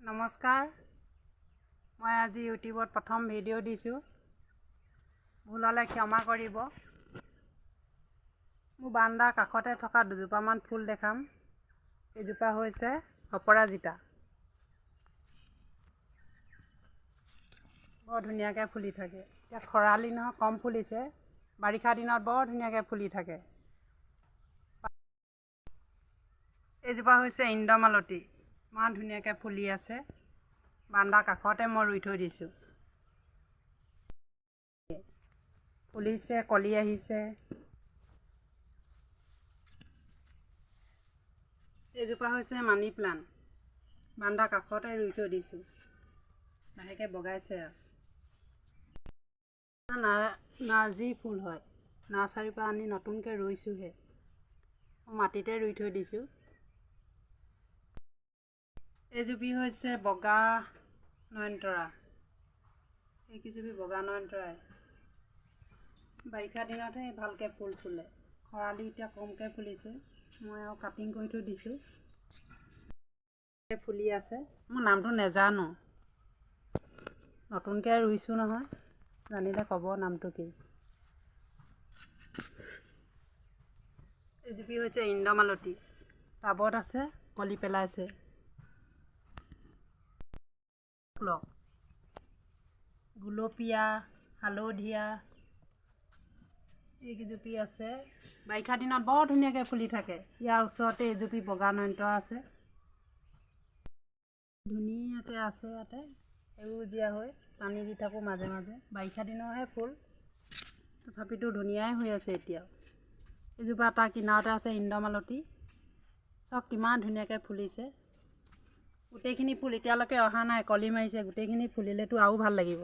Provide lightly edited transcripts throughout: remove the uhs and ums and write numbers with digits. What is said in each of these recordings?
নমস্কাৰ, মই আজি ইউটিউবত প্ৰথম ভিডিঅ' দিছোঁ। ভুল হ'লে ক্ষমা কৰিব। মোৰ বাৰান্দাৰ কাষতে থকা দুজোপামান ফুল দেখাম। এজোপা হৈছে অপৰাজিতা। বৰ ধুনীয়াকৈ ফুলি থাকে। এতিয়া খৰালি নহয়, কম ফুলিছে। বাৰিষা দিনত বৰ ধুনীয়াকৈ ফুলি থাকে। এইজোপা হৈছে ইন্দ্ৰমালতী। ইমান ধুনীয়াকৈ ফুলি আছে। বাৰান্দাৰ কাষতে মই ৰুই থৈ দিছোঁ। ফুলিছে, কলি আহিছে। এইজোপা হৈছে মানি প্লাণ্ট। বাৰান্দাৰ কাষতে ৰুই থৈ দিছোঁ। লাহেকৈ বগাইছে আৰু নাৰ্জী ফুল হয়। নাৰ্চাৰীৰ পৰা আনি নতুনকৈ ৰুইছোঁহে। মাটিতে ৰুই থৈ দিছোঁ। এইজোপি হৈছে বগা নয়নতৰা। এইকেইজোপি বগা নয়নতৰাই। বাৰিষা দিনতহে ভালকৈ ফুল ফুলে। খৰালি এতিয়া কমকৈ ফুলিছে। মই আৰু কাটিং কৰি থৈ দিছোঁ। ফুলি আছে। মোৰ নামটো নেজানো, নতুনকৈ ৰুইছোঁ নহয়। জানিলে ক'ব নামটো কি। এইজোপি হৈছে ইন্দ্ৰমালতী। টাবত আছে, কলি পেলাইছে। গুলপীয়া, হালধীয়া এইকেইজোপি আছে। বাৰিষা দিনত বৰ ধুনীয়াকৈ ফুলি থাকে। ইয়াৰ ওচৰতে এইজোপি বগা নয়নতৰা আছে। ধুনীয়াকৈ আছে ইয়াতে সেউজীয়া হৈ। পানী দি থাকোঁ মাজে মাজে। বাৰিষা দিনৰহে ফুল, তথাপিতো ধুনীয়াই হৈ আছে এতিয়াও। এইজোপা তাৰ কিনাৰতে আছে ইন্দ্ৰমালতী। চব কিমান ধুনীয়াকৈ ফুলিছে। গোটেইখিনি ফুল এতিয়ালৈকে অহা নাই, কলি মাৰিছে। গোটেইখিনি ফুলিলেতো আৰু ভাল লাগিব।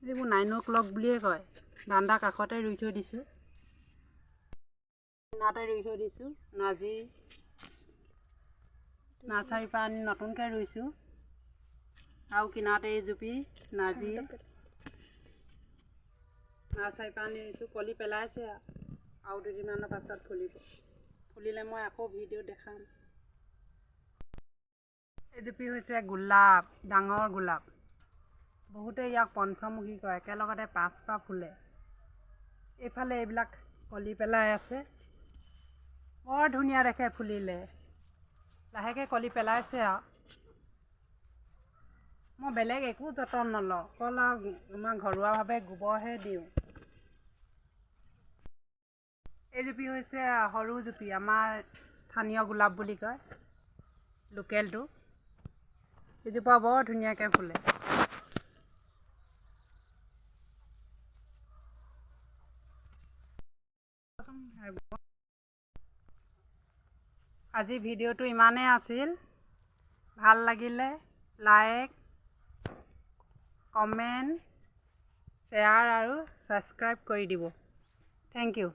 এইবোৰ 9 o'clock বুলিয়ে কয়। বাৰান্দাৰ কাষতে ৰুই থৈ দিছোঁ। কিনাৰতে ৰুই থৈ দিছোঁ। নাৰ্চাৰীৰ পৰা আনি নতুনকৈ ৰুইছোঁ। আৰু কিনাৰতে এইজোপি নাৰ্জী। নাৰ্চাৰীৰ পৰা আনি ৰুইছোঁ। কলি পেলাইছে আৰু দুদিনমানৰ পাছত ফুলিব। ফুলিলে মই আকৌ ভিডিঅ' দেখাম। এইজোপি হৈছে গোলাপ, ডাঙৰ গোলাপ। বহুতে ইয়াক পঞ্চমুখী কয়। একেলগতে 5পাহ ফুলে। এইফালে এইবিলাক কলি পেলাই আছে। বৰ ধুনীয়া দেখে ফুলিলে। লাহেকৈ কলি পেলাইছে আৰু মই বেলেগ একো যতন নলওঁ। অকল আৰু আমাৰ ঘৰুৱাভাৱে গোবৰহে দিওঁ। এইজোপি হৈছে সৰু জুপি। আমাৰ স্থানীয় গোলাপ বুলি কয়, লোকেলটো। এইজোপা বৰ ধুনীয়াকৈ ফুলে। আজি ভিডিঅ'টো ইমানেই আছিল। ভাল লাগিলে লাইক, কমেণ্ট, শ্বেয়াৰ আৰু ছাবস্ক্ৰাইব কৰি দিব। Thank U.